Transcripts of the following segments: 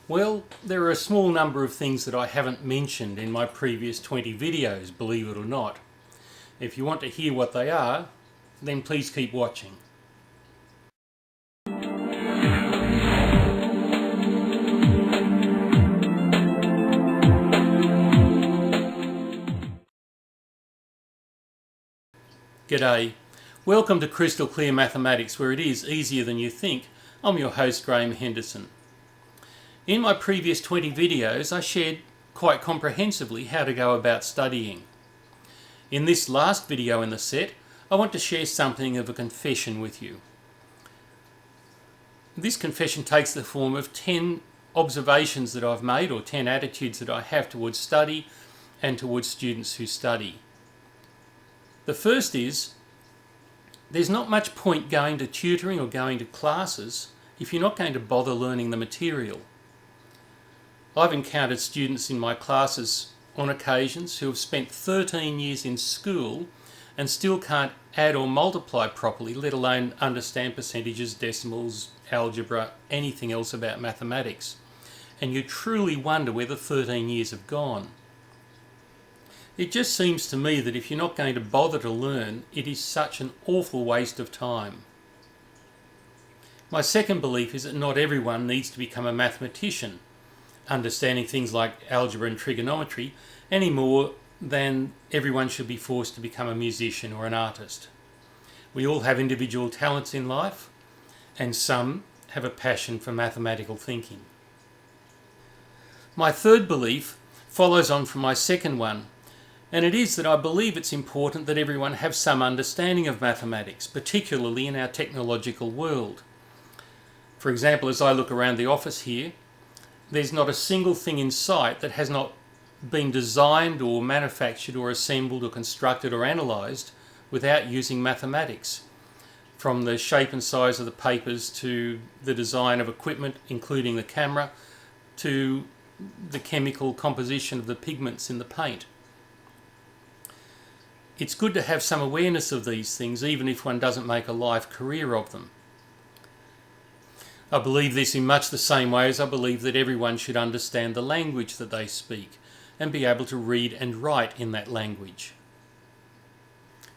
Well, there are a small number of things that I haven't mentioned in my previous 20 videos, believe it or not. If you want to hear what they are, then please keep watching. G'day. Welcome to Crystal Clear Mathematics, where it is easier than you think. I'm your host, Graham Henderson. In my previous 20 videos, I shared quite comprehensively how to go about studying. In this last video in the set, I want to share something of a confession with you. This confession takes the form of 10 observations that I've made, or 10 attitudes that I have towards study and towards students who study. The first is, there's not much point going to tutoring or going to classes if you're not going to bother learning the material. I've encountered students in my classes on occasions who have spent 13 years in school and still can't add or multiply properly, let alone understand percentages, decimals, algebra, anything else about mathematics. And you truly wonder where the 13 years have gone. It just seems to me that if you're not going to bother to learn, it is such an awful waste of time. My second belief is that not everyone needs to become a mathematician, understanding things like algebra and trigonometry, any more than everyone should be forced to become a musician or an artist. We all have individual talents in life, and some have a passion for mathematical thinking. My third belief follows on from my second one, and it is that I believe it's important that everyone have some understanding of mathematics, particularly in our technological world. For example, as I look around the office here, there's not a single thing in sight that has not been designed or manufactured or assembled or constructed or analysed without using mathematics. From the shape and size of the papers to the design of equipment, including the camera, to the chemical composition of the pigments in the paint. It's good to have some awareness of these things, even if one doesn't make a life career of them. I believe this in much the same way as I believe that everyone should understand the language that they speak and be able to read and write in that language.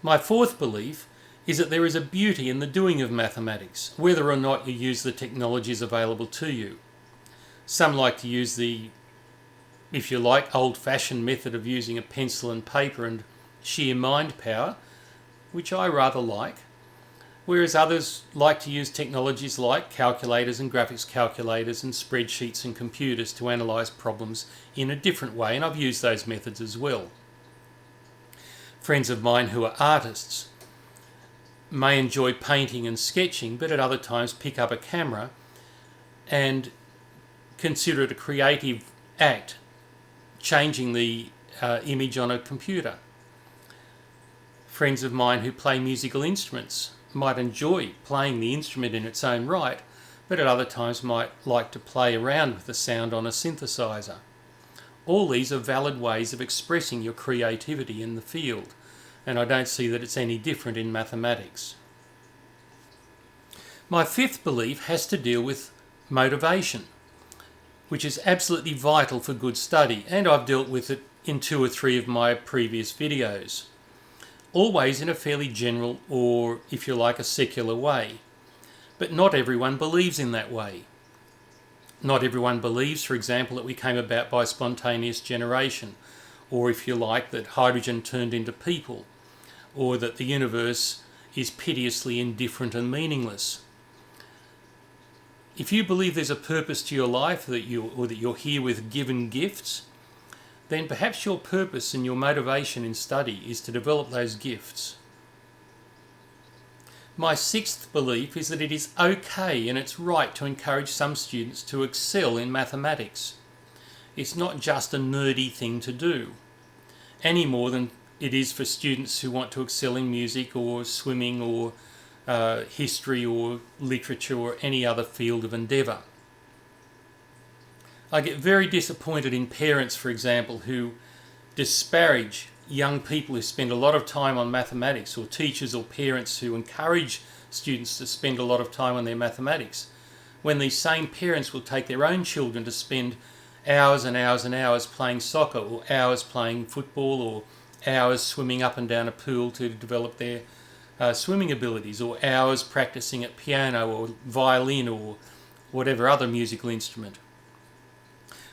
My fourth belief is that there is a beauty in the doing of mathematics, whether or not you use the technologies available to you. Some like to use the, if you like, old-fashioned method of using a pencil and paper and sheer mind power, which I rather like, whereas others like to use technologies like calculators and graphics calculators and spreadsheets and computers to analyse problems in a different way, and I've used those methods as well. Friends of mine who are artists may enjoy painting and sketching, but at other times pick up a camera and consider it a creative act, changing the image on a computer. Friends of mine who play musical instruments might enjoy playing the instrument in its own right, but at other times might like to play around with the sound on a synthesizer. All these are valid ways of expressing your creativity in the field, and I don't see that it's any different in mathematics. My fifth belief has to deal with motivation, which is absolutely vital for good study, and I've dealt with it in 2 or 3 of my previous videos. Always in a fairly general, or if you like, a secular way. But not everyone believes in that way. Not everyone believes, for example, that we came about by spontaneous generation, or if you like, that hydrogen turned into people, or that the universe is piteously indifferent and meaningless. If you believe there's a purpose to your life, or that you're here with given gifts, then perhaps your purpose and your motivation in study is to develop those gifts. My sixth belief is that it is okay and it's right to encourage some students to excel in mathematics. It's not just a nerdy thing to do, any more than it is for students who want to excel in music or swimming or history or literature or any other field of endeavour. I get very disappointed in parents, for example, who disparage young people who spend a lot of time on mathematics, or teachers or parents who encourage students to spend a lot of time on their mathematics, when these same parents will take their own children to spend hours and hours and hours playing soccer, or hours playing football, or hours swimming up and down a pool to develop their swimming abilities, or hours practicing at piano or violin or whatever other musical instrument.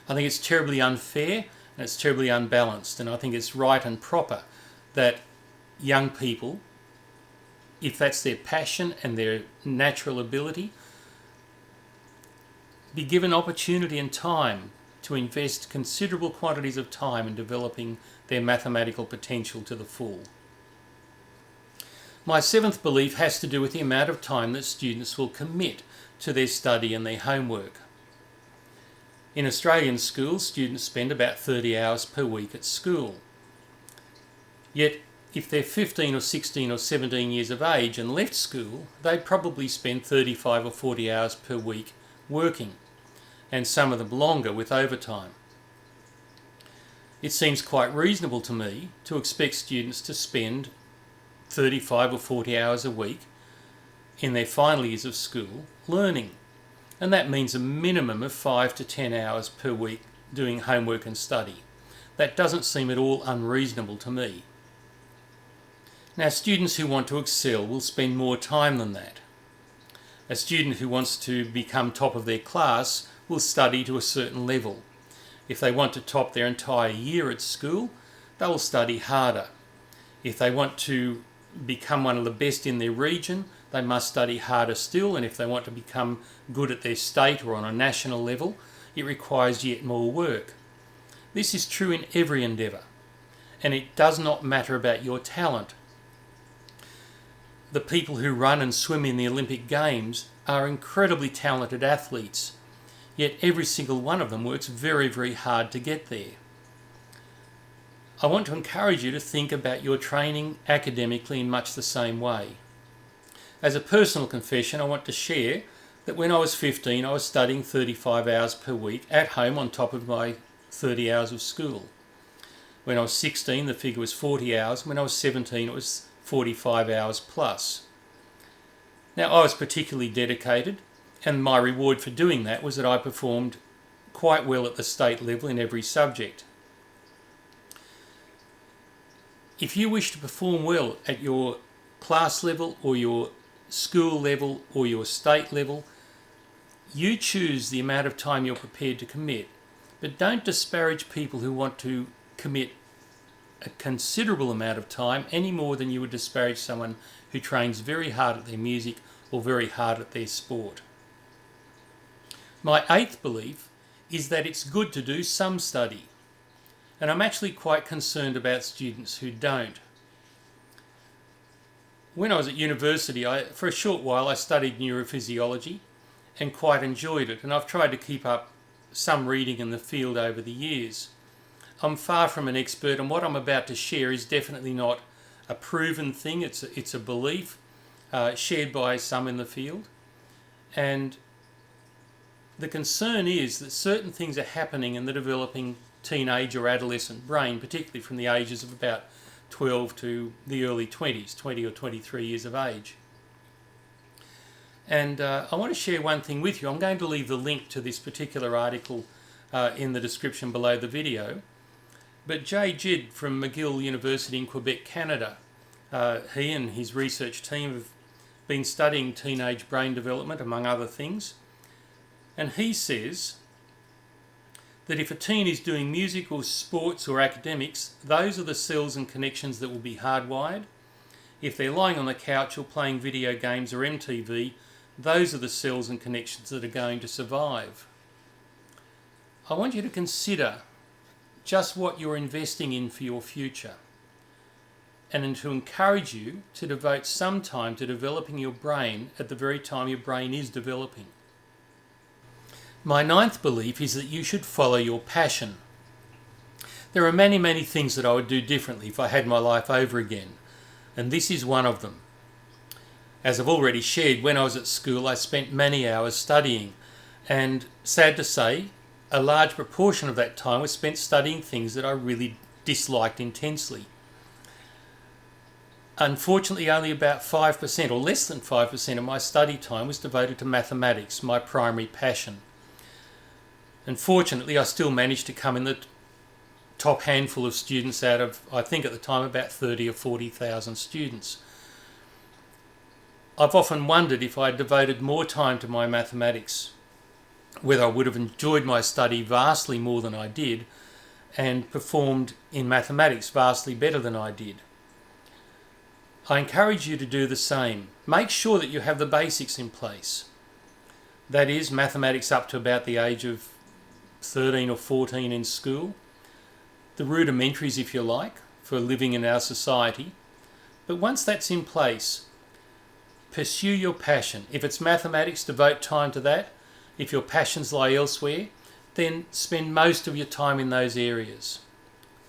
I think it's terribly unfair and it's terribly unbalanced, and I think it's right and proper that young people, if that's their passion and their natural ability, be given opportunity and time to invest considerable quantities of time in developing their mathematical potential to the full. My seventh belief has to do with the amount of time that students will commit to their study and their homework. In Australian schools, students spend about 30 hours per week at school. Yet, if they're 15 or 16 or 17 years of age and left school, they'd probably spend 35 or 40 hours per week working, and some of them longer with overtime. It seems quite reasonable to me to expect students to spend 35 or 40 hours a week in their final years of school learning, and that means a minimum of 5 to 10 hours per week doing homework and study. That doesn't seem at all unreasonable to me. Now, students who want to excel will spend more time than that. A student who wants to become top of their class will study to a certain level. If they want to top their entire year at school, they will study harder. If they want to become one of the best in their region, they must study harder still, and if they want to become good at their state or on a national level, it requires yet more work. This is true in every endeavour, and it does not matter about your talent. The people who run and swim in the Olympic Games are incredibly talented athletes, yet every single one of them works very, very hard to get there. I want to encourage you to think about your training academically in much the same way. As a personal confession, I want to share that when I was 15, I was studying 35 hours per week at home on top of my 30 hours of school. When I was 16, the figure was 40 hours. When I was 17, it was 45 hours plus. Now, I was particularly dedicated, and my reward for doing that was that I performed quite well at the state level in every subject. If you wish to perform well at your class level or your school level or your state level, you choose the amount of time you're prepared to commit, but don't disparage people who want to commit a considerable amount of time any more than you would disparage someone who trains very hard at their music or very hard at their sport. My eighth belief is that it's good to do some study, and I'm actually quite concerned about students who don't. When I was at university, for a short while I studied neurophysiology and quite enjoyed it, and I've tried to keep up some reading in the field over the years. I'm far from an expert, and what I'm about to share is definitely not a proven thing. It's a belief shared by some in the field, and the concern is that certain things are happening in the developing teenage or adolescent brain, particularly from the ages of about 12 to the early 20s, 20 or 23 years of age. And I want to share one thing with you. I'm going to leave the link to this particular article in the description below the video. But Jay Giedd from McGill University in Quebec, Canada, he and his research team have been studying teenage brain development, among other things. And he says that if a teen is doing music or sports or academics, those are the cells and connections that will be hardwired. If they're lying on the couch or playing video games or MTV, those are the cells and connections that are going to survive. I want you to consider just what you're investing in for your future, and to encourage you to devote some time to developing your brain at the very time your brain is developing. My ninth belief is that you should follow your passion. There are many, many things that I would do differently if I had my life over again, and this is one of them. As I've already shared, when I was at school I spent many hours studying, and sad to say, a large proportion of that time was spent studying things that I really disliked intensely. Unfortunately, only about 5% or less than 5% of my study time was devoted to mathematics, my primary passion. And fortunately, I still managed to come in the top handful of students out of, I think at the time, about 30 or 40,000 students. I've often wondered if I had devoted more time to my mathematics, whether I would have enjoyed my study vastly more than I did and performed in mathematics vastly better than I did. I encourage you to do the same. Make sure that you have the basics in place. That is, mathematics up to about the age of 13 or 14 in school. The rudimentaries, if you like, for living in our society. But once that's in place, pursue your passion. If it's mathematics, devote time to that. If your passions lie elsewhere, then spend most of your time in those areas.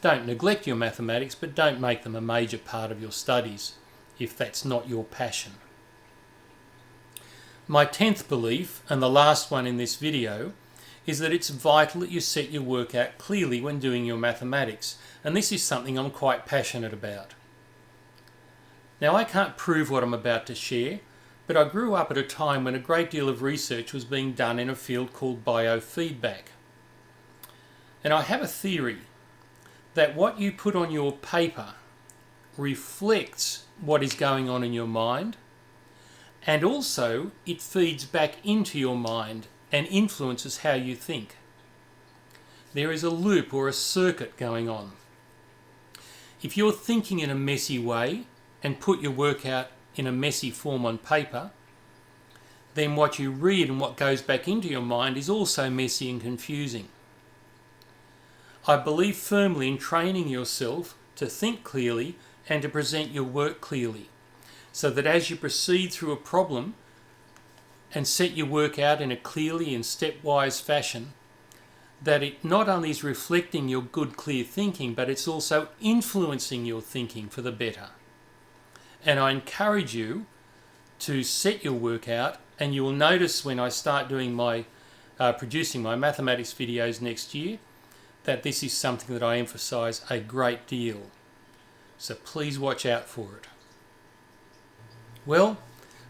Don't neglect your mathematics, but don't make them a major part of your studies if that's not your passion. My 10th belief, and the last one in this video, is that it's vital that you set your work out clearly when doing your mathematics, and this is something I'm quite passionate about. Now, I can't prove what I'm about to share, but I grew up at a time when a great deal of research was being done in a field called biofeedback. And I have a theory that what you put on your paper reflects what is going on in your mind, and also it feeds back into your mind and influences how you think. There is a loop or a circuit going on. If you're thinking in a messy way and put your work out in a messy form on paper, then what you read and what goes back into your mind is also messy and confusing. I believe firmly in training yourself to think clearly and to present your work clearly, so that as you proceed through a problem and set your work out in a clearly and stepwise fashion, that it not only is reflecting your good, clear thinking, but it's also influencing your thinking for the better. And I encourage you to set your work out, and you will notice when I start doing my producing my mathematics videos next year that this is something that I emphasize a great deal. So please watch out for it. Well,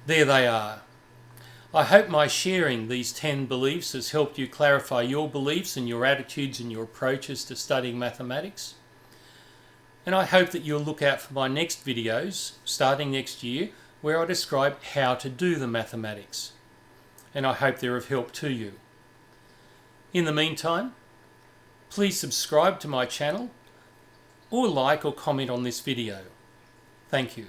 there they are. I hope my sharing these 10 beliefs has helped you clarify your beliefs and your attitudes and your approaches to studying mathematics. And I hope that you'll look out for my next videos, starting next year, where I describe how to do the mathematics. And I hope they're of help to you. In the meantime, please subscribe to my channel or like or comment on this video. Thank you.